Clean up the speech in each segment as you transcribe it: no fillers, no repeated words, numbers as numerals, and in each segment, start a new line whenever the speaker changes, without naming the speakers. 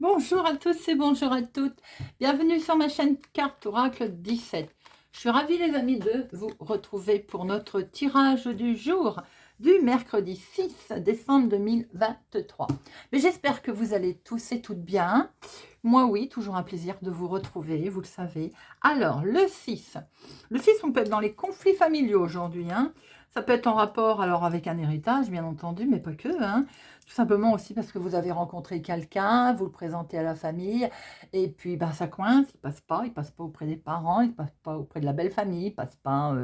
Bonjour à tous et bonjour à toutes. Bienvenue sur ma chaîne Carte Oracle 17. Je suis ravie les amis de vous retrouver pour notre tirage du jour du mercredi 6 décembre 2023. Mais j'espère que vous allez tous et toutes bien. Moi oui, toujours un plaisir de vous retrouver, vous le savez. Alors le 6. Le 6, on peut être dans les conflits familiaux aujourd'hui. Ça peut être en rapport alors avec un héritage bien entendu, mais pas que. Tout simplement aussi parce que vous avez rencontré quelqu'un, vous le présentez à la famille, et puis ben, ça coince, il passe pas auprès des parents, il passe pas auprès de la belle famille, il passe pas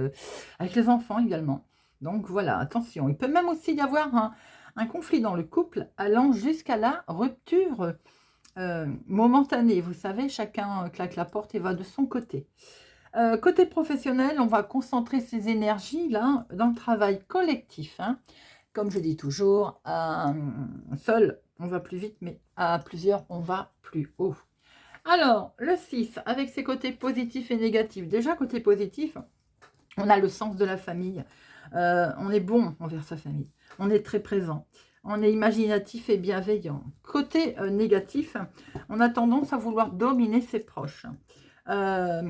avec les enfants également. Donc voilà, attention. Il peut même aussi y avoir un conflit dans le couple allant jusqu'à la rupture momentanée. Vous savez, chacun claque la porte et va de son côté. Côté professionnel, on va concentrer ses énergies là dans le travail collectif. Comme je dis toujours, seul, on va plus vite, mais à plusieurs, on va plus haut. Alors, le 6, avec ses côtés positifs et négatifs. Déjà, côté positif, on a le sens de la famille. On est bon envers sa famille. On est très présent. On est imaginatif et bienveillant. Côté négatif, on a tendance à vouloir dominer ses proches. À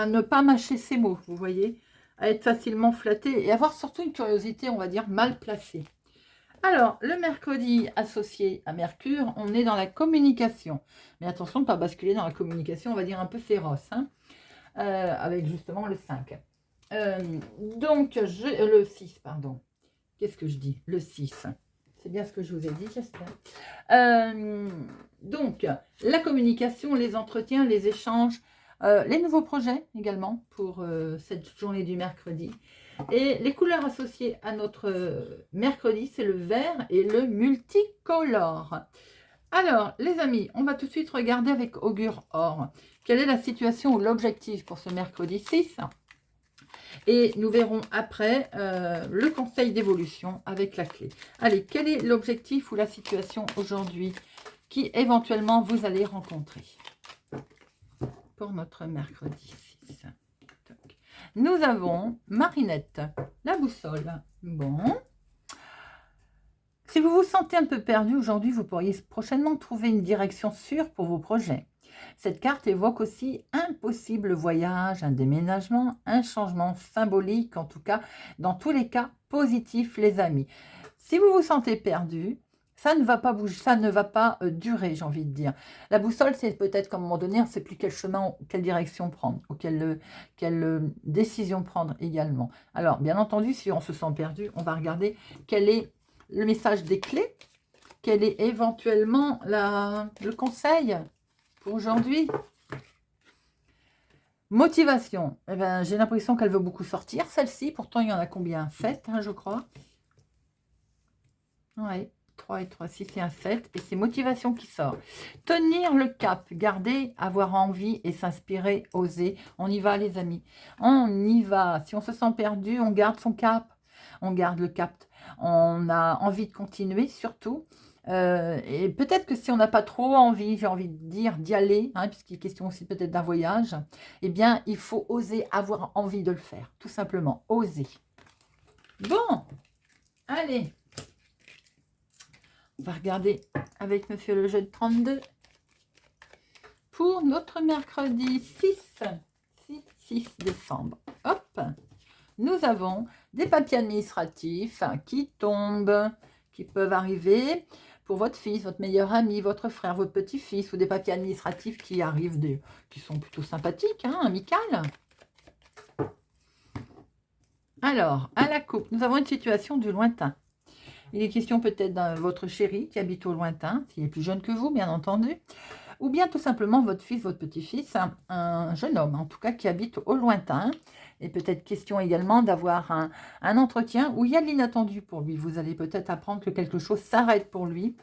ne pas mâcher ses mots, vous voyez, à être facilement flatté et avoir surtout une curiosité, on va dire, mal placée. Alors, le mercredi associé à Mercure, on est dans la communication. Mais attention de ne pas basculer dans la communication, on va dire un peu féroce, avec justement le 5. Le 6, pardon. Qu'est-ce que je dis? Le 6. C'est bien ce que je vous ai dit, j'espère. Donc, la communication, les entretiens, les échanges, les nouveaux projets également pour cette journée du mercredi. Et les couleurs associées à notre mercredi, c'est le vert et le multicolore. Alors, les amis, on va tout de suite regarder avec Augure Or. Quelle est la situation ou l'objectif pour ce mercredi 6? Et nous verrons après le conseil d'évolution avec la clé. Allez, quel est l'objectif ou la situation aujourd'hui qui éventuellement vous allez rencontrer pour notre mercredi 6? Nous avons Marinette, la boussole. Bon. Si vous vous sentez un peu perdu aujourd'hui, vous pourriez prochainement trouver une direction sûre pour vos projets. Cette carte évoque aussi un possible voyage, un déménagement, un changement symbolique, en tout cas, dans tous les cas positifs, les amis. Si vous vous sentez perdu, ça ne va pas bouger, ça ne va pas durer, j'ai envie de dire. La boussole, c'est peut-être qu'à un moment donné, on ne sait plus quel chemin, quelle direction prendre, ou quelle décision prendre également. Alors, bien entendu, si on se sent perdu, on va regarder quel est le message des clés, quel est éventuellement le conseil pour aujourd'hui. Motivation, eh ben, j'ai l'impression qu'elle veut beaucoup sortir, celle-ci. Pourtant, il y en a combien? 7, je crois. Oui, 3 et 3, 6 et un 7. Et c'est motivation qui sort. Tenir le cap, garder, avoir envie et s'inspirer, oser. On y va, les amis. On y va. Si on se sent perdu, on garde son cap. On garde le cap. On a envie de continuer, surtout. Et peut-être que si on n'a pas trop envie, j'ai envie de dire, d'y aller, puisqu'il est question aussi peut-être d'un voyage, eh bien, il faut oser avoir envie de le faire. Tout simplement, oser. Bon, allez. On va regarder avec Monsieur le jeu de 32 pour notre mercredi 6 décembre. Hop, nous avons des papiers administratifs qui tombent, qui peuvent arriver pour votre fils, votre meilleur ami, votre frère, votre petit-fils, ou des papiers administratifs qui arrivent, qui sont plutôt sympathiques, amicales. Alors, à la coupe, nous avons une situation du lointain. Il est question peut-être de votre chéri qui habite au lointain, s'il est plus jeune que vous, bien entendu. Ou bien tout simplement votre fils, votre petit-fils, un jeune homme, en tout cas, qui habite au lointain. Et peut-être question également d'avoir un entretien où il y a de l'inattendu pour lui. Vous allez peut-être apprendre que quelque chose s'arrête pour lui,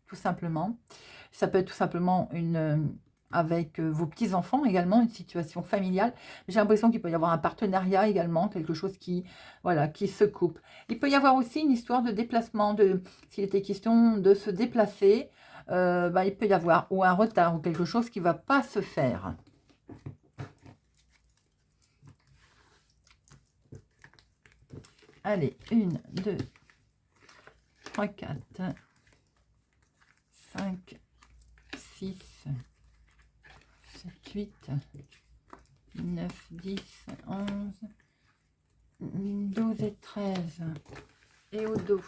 tout simplement. Ça peut être tout simplement avec vos petits-enfants également, une situation familiale. J'ai l'impression qu'il peut y avoir un partenariat également, quelque chose qui se coupe. Il peut y avoir aussi une histoire de déplacement, s'il était question de se déplacer, il peut y avoir ou un retard ou quelque chose qui ne va pas se faire. Allez, 1, 2, 3, 4, 5, 6, 7, 8, 9, 10, 11, 12 et 13. Et au dos,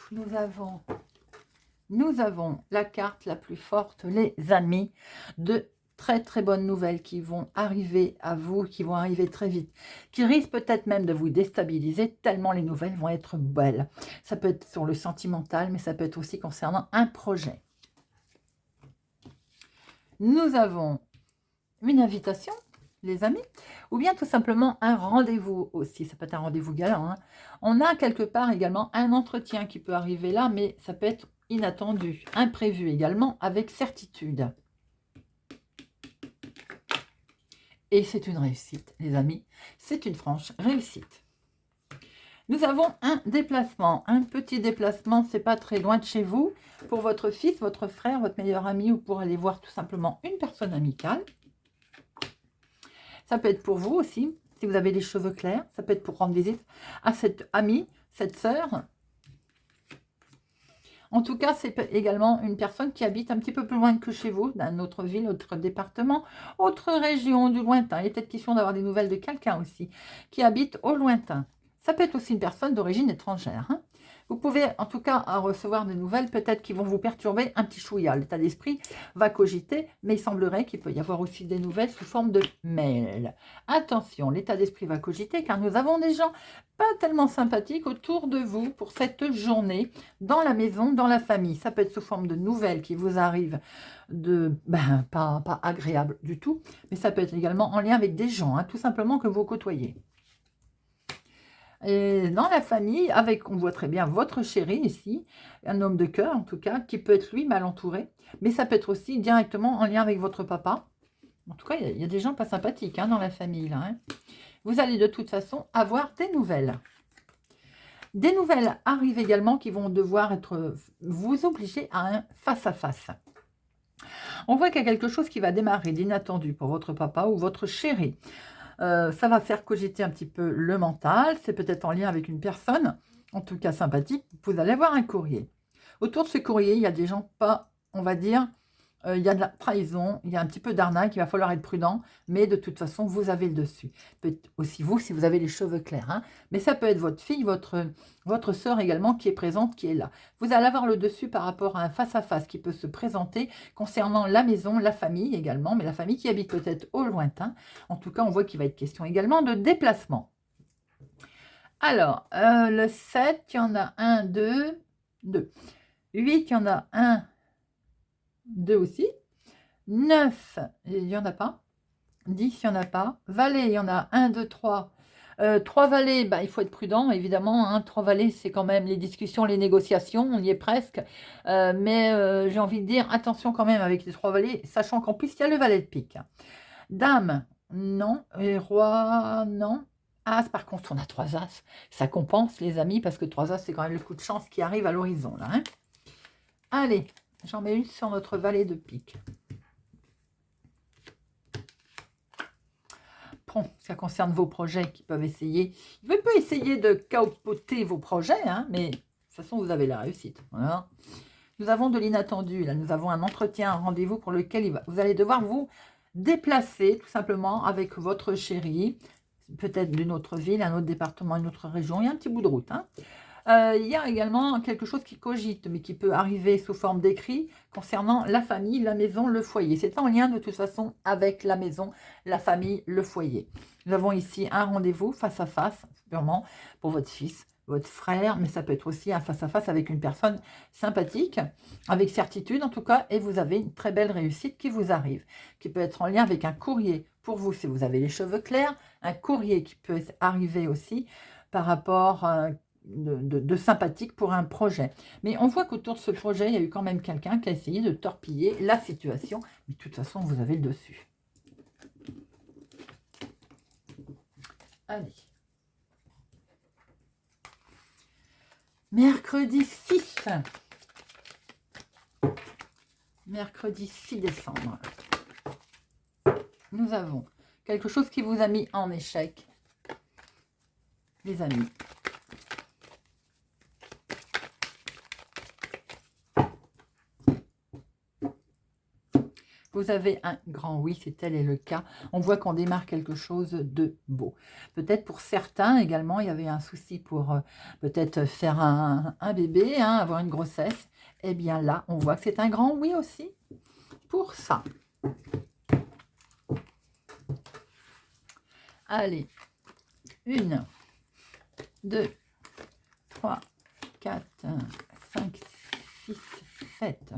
nous avons la carte la plus forte, les amis, de très très bonnes nouvelles qui vont arriver à vous, qui vont arriver très vite, qui risquent peut-être même de vous déstabiliser tellement les nouvelles vont être belles. Ça peut être sur le sentimental, mais ça peut être aussi concernant un projet. Nous avons une invitation, les amis, ou bien tout simplement un rendez-vous aussi. Ça peut être un rendez-vous galant, hein. On a quelque part également un entretien qui peut arriver là, mais ça peut être inattendu, imprévu également, avec certitude. Et c'est une réussite, les amis. C'est une franche réussite. Nous avons un déplacement, un petit déplacement, c'est pas très loin de chez vous, pour votre fils, votre frère, votre meilleur ami, ou pour aller voir tout simplement une personne amicale. Ça peut être pour vous aussi, si vous avez les cheveux clairs. Ça peut être pour rendre visite à cette amie, cette sœur. En tout cas, c'est également une personne qui habite un petit peu plus loin que chez vous, dans autre ville, autre département, autre région du lointain. Il est peut-être question d'avoir des nouvelles de quelqu'un aussi, qui habite au lointain. Ça peut être aussi une personne d'origine étrangère, hein. Vous pouvez en tout cas recevoir des nouvelles peut-être qui vont vous perturber un petit chouïa. L'état d'esprit va cogiter, mais il semblerait qu'il peut y avoir aussi des nouvelles sous forme de mail. Attention, l'état d'esprit va cogiter car nous avons des gens pas tellement sympathiques autour de vous pour cette journée, dans la maison, dans la famille. Ça peut être sous forme de nouvelles qui vous arrivent, pas agréables du tout, mais ça peut être également en lien avec des gens, hein, tout simplement que vous côtoyez. Et dans la famille, on voit très bien votre chéri ici, un homme de cœur en tout cas, qui peut être lui mal entouré, mais ça peut être aussi directement en lien avec votre papa. En tout cas, il y a des gens pas sympathiques, hein, dans la famille, là, hein. Vous allez de toute façon avoir des nouvelles. Des nouvelles arrivent également qui vont devoir vous obliger à un face-à-face. On voit qu'il y a quelque chose qui va démarrer d'inattendu pour votre papa ou votre chéri. Ça va faire cogiter un petit peu le mental. C'est peut-être en lien avec une personne, en tout cas sympathique. Vous allez avoir un courrier. Autour de ce courrier, il y a des gens pas, on va dire, il y a de la trahison, il y a un petit peu d'arnaque, il va falloir être prudent, mais de toute façon, vous avez le dessus. Peut-être aussi vous, si vous avez les cheveux clairs, hein. Mais ça peut être votre fille, votre sœur également qui est présente, qui est là. Vous allez avoir le dessus par rapport à un face-à-face qui peut se présenter concernant la maison, la famille également, mais la famille qui habite peut-être au lointain. En tout cas, on voit qu'il va être question également de déplacement. Alors, le 7, il y en a 1, 2, 2. 8, il y en a 1, 2 aussi. 9, il n'y en a pas. 10, il n'y en a pas. Valet, il y en a 1, 2, 3. 3 valets, il faut être prudent, évidemment, hein. 3 valets, c'est quand même les discussions, les négociations, on y est presque. Mais j'ai envie de dire, attention quand même avec les 3 valets, sachant qu'en plus, il y a le valet de pique. Dame, non. Et roi, non. As, par contre, on a 3 as. Ça compense, les amis, parce que 3 as, c'est quand même le coup de chance qui arrive à l'horizon, là, hein. Allez, j'en mets une sur notre valet de pique. Bon, ça concerne vos projets qui peuvent essayer. Il peut essayer de capoter vos projets, hein, mais de toute façon, vous avez la réussite. Voilà. Nous avons de l'inattendu. Là, nous avons un entretien, un rendez-vous pour lequel vous allez devoir vous déplacer tout simplement avec votre chéri, peut-être d'une autre ville, un autre département, une autre région. Il y a un petit bout de route, hein. Il y a également quelque chose qui cogite, mais qui peut arriver sous forme d'écrit concernant la famille, la maison, le foyer. C'est en lien de toute façon avec la maison, la famille, le foyer. Nous avons ici un rendez-vous face à face, sûrement pour votre fils, votre frère, mais ça peut être aussi un face-à-face avec une personne sympathique, avec certitude en tout cas, et vous avez une très belle réussite qui vous arrive, qui peut être en lien avec un courrier pour vous si vous avez les cheveux clairs, un courrier qui peut arriver aussi par rapport de sympathique pour un projet. Mais on voit qu'autour de ce projet, il y a eu quand même quelqu'un qui a essayé de torpiller la situation. Mais de toute façon, vous avez le dessus. Allez. Mercredi 6. Mercredi 6 décembre. Nous avons quelque chose qui vous a mis en échec. Les amis. Vous avez un grand oui, c'est tel est le cas. On voit qu'on démarre quelque chose de beau. Peut-être pour certains également, il y avait un souci pour peut-être faire un bébé, hein, avoir une grossesse. Eh bien là, on voit que c'est un grand oui aussi pour ça. Allez, 1, 2, 3, 4, 5, 6, 7.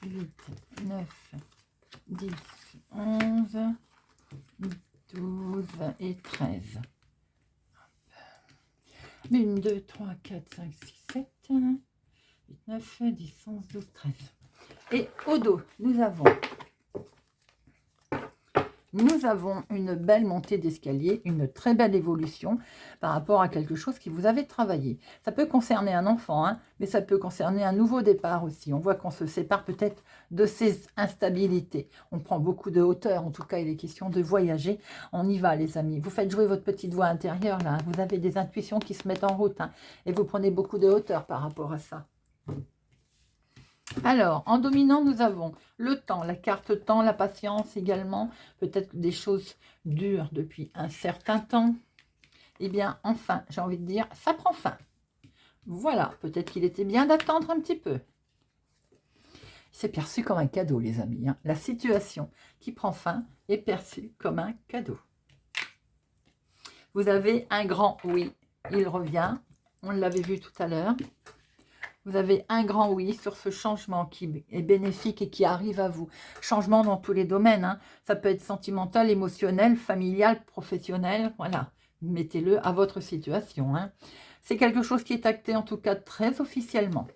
8, 9, 10, 11, 12 et 13. 1, 2, 3, 4, 5, 6, 7, 8, 9, 10, 11, 12, 13. Et au dos, nous avons une belle montée d'escalier, une très belle évolution par rapport à quelque chose qui vous avez travaillé. Ça peut concerner un enfant, hein, mais ça peut concerner un nouveau départ aussi. On voit qu'on se sépare peut-être de ces instabilités. On prend beaucoup de hauteur, en tout cas il est question de voyager. On y va les amis. Vous faites jouer votre petite voix intérieure là. Vous avez des intuitions qui se mettent en route, hein, et vous prenez beaucoup de hauteur par rapport à ça. Alors, en dominant, nous avons le temps, la carte temps, la patience également, peut-être des choses dures depuis un certain temps. Eh bien, enfin, j'ai envie de dire, ça prend fin. Voilà, peut-être qu'il était bien d'attendre un petit peu. C'est perçu comme un cadeau, les amis, hein. La situation qui prend fin est perçue comme un cadeau. Vous avez un grand oui, il revient. On l'avait vu tout à l'heure. Vous avez un grand oui sur ce changement qui est bénéfique et qui arrive à vous. Changement dans tous les domaines, hein. Ça peut être sentimental, émotionnel, familial, professionnel. Voilà, mettez-le à votre situation, hein. C'est quelque chose qui est acté en tout cas très officiellement.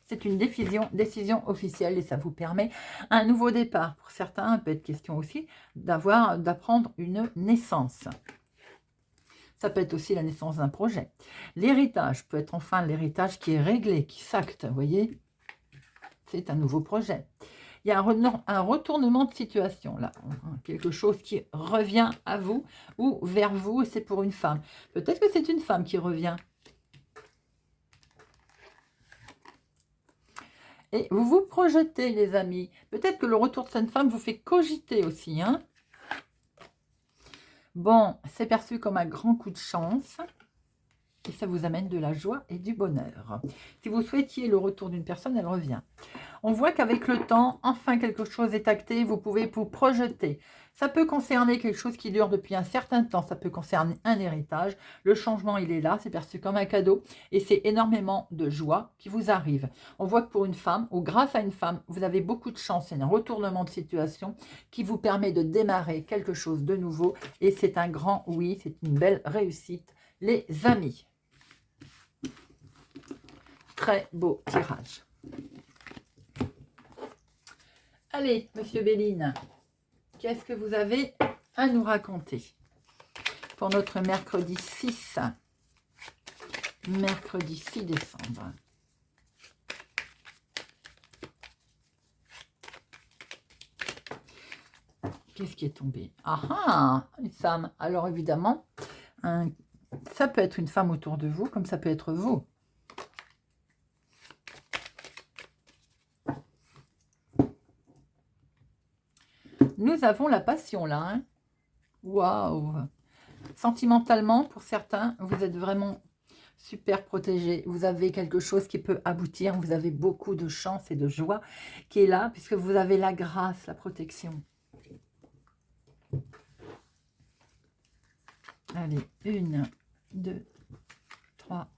C'est une décision officielle et ça vous permet un nouveau départ. Pour certains, il peut être question aussi d'apprendre une naissance. Ça peut être aussi la naissance d'un projet. L'héritage peut être enfin l'héritage qui est réglé, qui s'acte, vous voyez. C'est un nouveau projet. Il y a un retournement de situation, là. Quelque chose qui revient à vous ou vers vous, et c'est pour une femme. Peut-être que c'est une femme qui revient. Et vous vous projetez, les amis. Peut-être que le retour de cette femme vous fait cogiter aussi, hein. Bon, c'est perçu comme un grand coup de chance et ça vous amène de la joie et du bonheur. Si vous souhaitiez le retour d'une personne, elle revient. On voit qu'avec le temps, enfin quelque chose est acté, vous pouvez vous projeter. Ça peut concerner quelque chose qui dure depuis un certain temps, ça peut concerner un héritage. Le changement, il est là, c'est perçu comme un cadeau et c'est énormément de joie qui vous arrive. On voit que pour une femme, ou grâce à une femme, vous avez beaucoup de chance. C'est un retournement de situation qui vous permet de démarrer quelque chose de nouveau et c'est un grand oui, c'est une belle réussite, les amis. Très beau tirage. Allez, Monsieur Béline, qu'est-ce que vous avez à nous raconter pour notre mercredi 6 décembre? Qu'est-ce qui est tombé? Ah ah, une femme. Alors évidemment, ça peut être une femme autour de vous, comme ça peut être vous. Nous avons la passion là. Hein. Waouh! Sentimentalement, pour certains, vous êtes vraiment super protégé. Vous avez quelque chose qui peut aboutir. Vous avez beaucoup de chance et de joie qui est là, puisque vous avez la grâce, la protection. Allez, 1, 2, 3,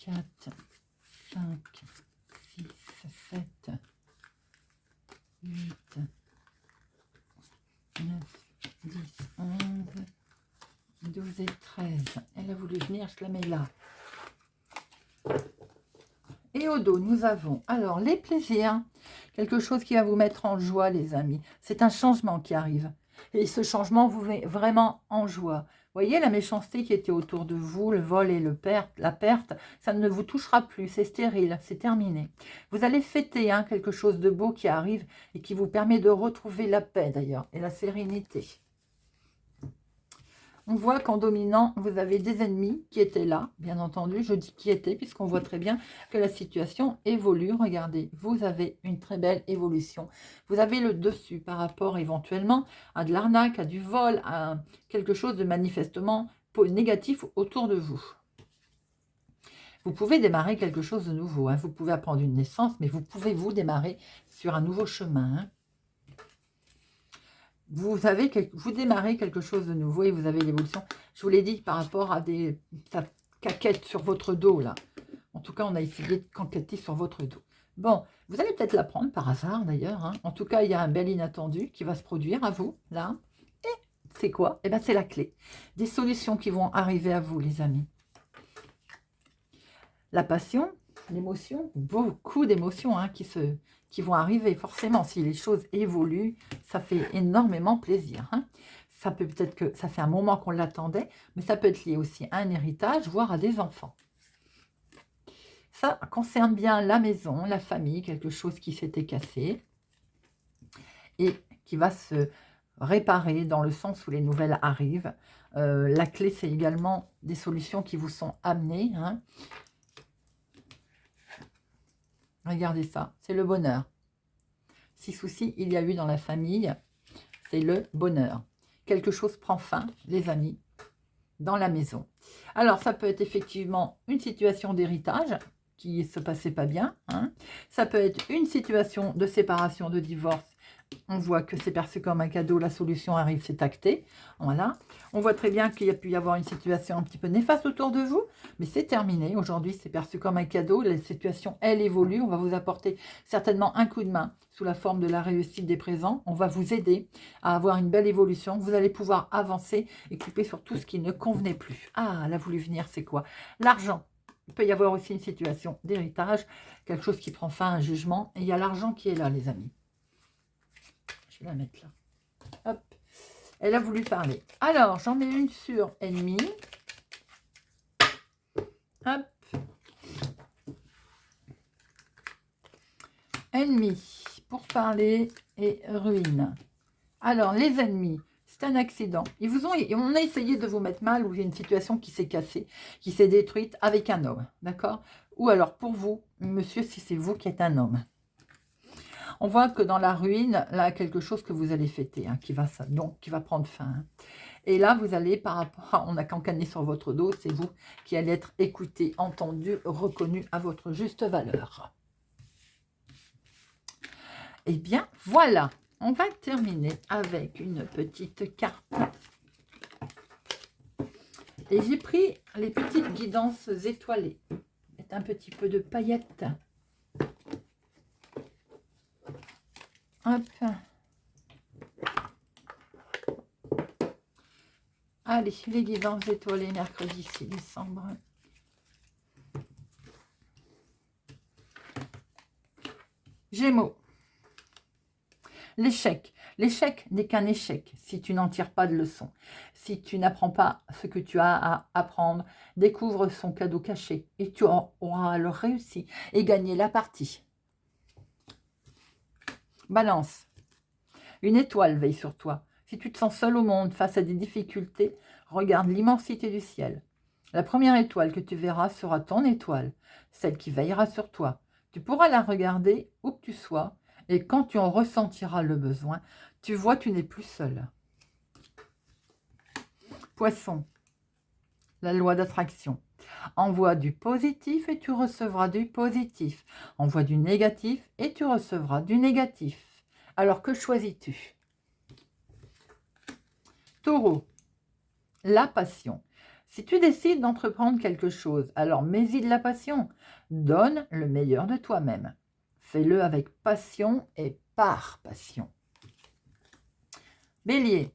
4, 5, 6, 7, 8, 9, 10, 11, 12 et 13. Elle a voulu venir, je la mets là. Et au dos, nous avons alors les plaisirs. Quelque chose qui va vous mettre en joie, les amis. C'est un changement qui arrive. Et ce changement vous met vraiment en joie. Vous voyez la méchanceté qui était autour de vous, le vol et la perte, ça ne vous touchera plus, c'est stérile, c'est terminé. Vous allez fêter hein, quelque chose de beau qui arrive et qui vous permet de retrouver la paix d'ailleurs et la sérénité. On voit qu'en dominant, vous avez des ennemis qui étaient là, bien entendu. Je dis qui étaient, puisqu'on voit très bien que la situation évolue. Regardez, vous avez une très belle évolution. Vous avez le dessus par rapport éventuellement à de l'arnaque, à du vol, à quelque chose de manifestement négatif autour de vous. Vous pouvez démarrer quelque chose de nouveau. Hein. Vous pouvez apprendre une naissance, mais vous pouvez vous démarrer sur un nouveau chemin. Hein. Vous démarrez quelque chose de nouveau et vous avez l'évolution. Je vous l'ai dit par rapport à des caquettes sur votre dos, là. En tout cas, on a essayé de canqueter sur votre dos. Bon, vous allez peut-être l'apprendre par hasard, d'ailleurs. Hein. En tout cas, il y a un bel inattendu qui va se produire à vous, là. Et c'est quoi? Eh bien, c'est la clé. Des solutions qui vont arriver à vous, les amis. La passion, l'émotion, beaucoup d'émotions hein, qui vont arriver. Forcément, si les choses évoluent, ça fait énormément plaisir. Hein. Ça peut peut-être que ça fait un moment qu'on l'attendait, mais ça peut être lié aussi à un héritage, voire à des enfants. Ça concerne bien la maison, la famille, quelque chose qui s'était cassé et qui va se réparer dans le sens où les nouvelles arrivent. La clé, c'est également des solutions qui vous sont amenées. Hein. Regardez ça, c'est le bonheur. Si souci il y a eu dans la famille, c'est le bonheur. Quelque chose prend fin, les amis, dans la maison. Alors, ça peut être effectivement une situation d'héritage qui se passait pas bien. Hein. Ça peut être une situation de séparation, de divorce. On voit que c'est perçu comme un cadeau, la solution arrive, c'est acté. Voilà. On voit très bien qu'il y a pu y avoir une situation un petit peu néfaste autour de vous, mais c'est terminé. Aujourd'hui, c'est perçu comme un cadeau. La situation, elle évolue. On va vous apporter certainement un coup de main sous la forme de la réussite des présents. On va vous aider à avoir une belle évolution. Vous allez pouvoir avancer et couper sur tout ce qui ne convenait plus. Ah, elle a voulu venir, c'est quoi? L'argent. Il peut y avoir aussi une situation d'héritage, quelque chose qui prend fin à un jugement. Et il y a l'argent qui est là, les amis. Je vais la mettre là. Hop. Elle a voulu parler. Alors, j'en mets une sur ennemi. Hop. Ennemi. Pour parler et ruine. Alors, les ennemis. C'est un accident. On a essayé de vous mettre mal ou il y a une situation qui s'est cassée, qui s'est détruite avec un homme. D'accord? Ou alors, pour vous, monsieur, si c'est vous qui êtes un homme. On voit que dans la ruine, là, quelque chose que vous allez fêter, hein, qui va prendre fin. Hein. Et là, vous allez, par rapport à, on a cancané sur votre dos, c'est vous qui allez être écouté, entendu, reconnu à votre juste valeur. Eh bien, voilà. On va terminer avec une petite carte. Et j'ai pris les petites guidances étoilées. Mettre un petit peu de paillettes. Hop. Allez, les guidances étoilées, mercredi 6 décembre. Gémeaux. L'échec. L'échec n'est qu'un échec si tu n'en tires pas de leçon. Si tu n'apprends pas ce que tu as à apprendre, découvre son cadeau caché et tu auras alors réussi et gagné la partie. Balance. Une étoile veille sur toi. Si tu te sens seul au monde face à des difficultés, regarde l'immensité du ciel. La première étoile que tu verras sera ton étoile, celle qui veillera sur toi. Tu pourras la regarder où que tu sois et quand tu en ressentiras le besoin, tu vois, tu n'es plus seul. Poisson. La loi d'attraction. Envoie du positif et tu recevras du positif. Envoie du négatif et tu recevras du négatif. Alors que choisis-tu? Taureau, la passion. Si tu décides d'entreprendre quelque chose, alors mets-y de la passion. Donne le meilleur de toi-même. Fais-le avec passion et par passion. Bélier,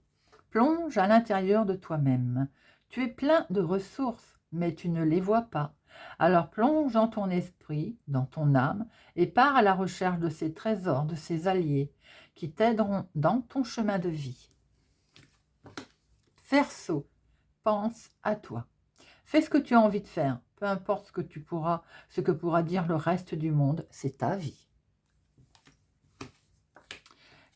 plonge à l'intérieur de toi-même. Tu es plein de ressources, mais tu ne les vois pas. Alors plonge dans ton esprit, dans ton âme, et pars à la recherche de ces trésors, de ces alliés qui t'aideront dans ton chemin de vie. Verseau, pense à toi. Fais ce que tu as envie de faire, peu importe ce que pourra dire le reste du monde, c'est ta vie.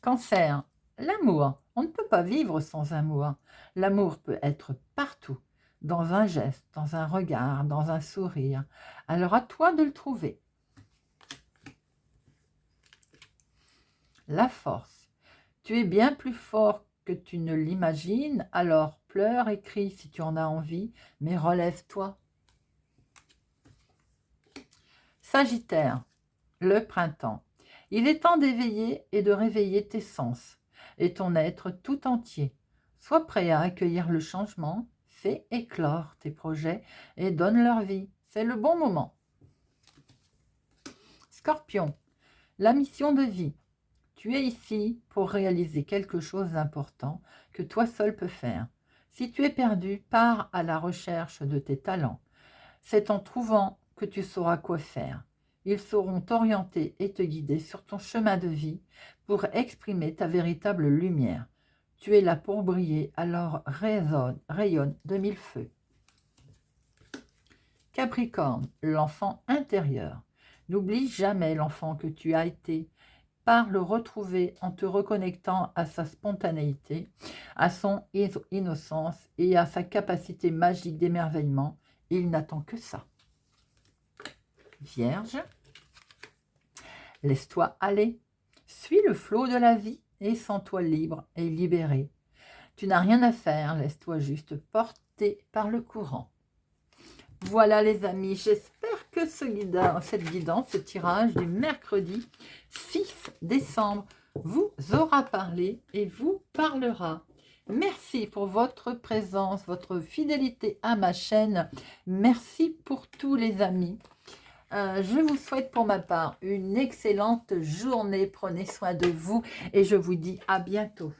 Cancer, L'amour, on ne peut pas vivre sans amour. L'amour peut être partout, dans un geste, dans un regard, dans un sourire. Alors à toi de le trouver. La force. Tu es bien plus fort que tu ne l'imagines, alors pleure et crie si tu en as envie, mais relève-toi. Sagittaire, le printemps. Il est temps d'éveiller et de réveiller tes sens et ton être tout entier. Sois prêt à accueillir le changement, fais éclore tes projets et donne leur vie. C'est le bon moment. Scorpion, la mission de vie. Tu es ici pour réaliser quelque chose d'important que toi seul peux faire. Si tu es perdu, pars à la recherche de tes talents. C'est en trouvant que tu sauras quoi faire. Ils sauront t'orienter et te guider sur ton chemin de vie pour exprimer ta véritable lumière. Tu es là pour briller, alors rayonne de mille feux. Capricorne, l'enfant intérieur. N'oublie jamais l'enfant que tu as été. Par le retrouver en te reconnectant à sa spontanéité, à son innocence et à sa capacité magique d'émerveillement. Il n'attend que ça. Vierge, laisse-toi aller. Suis le flot de la vie et sens-toi libre et libéré. Tu n'as rien à faire, laisse-toi juste porter par le courant. Voilà les amis, j'espère que cette guidance, ce tirage du mercredi 6 décembre vous aura parlé et vous parlera. Merci pour votre présence, votre fidélité à ma chaîne. Merci pour tous les amis. Je vous souhaite pour ma part une excellente journée. Prenez soin de vous et je vous dis à bientôt.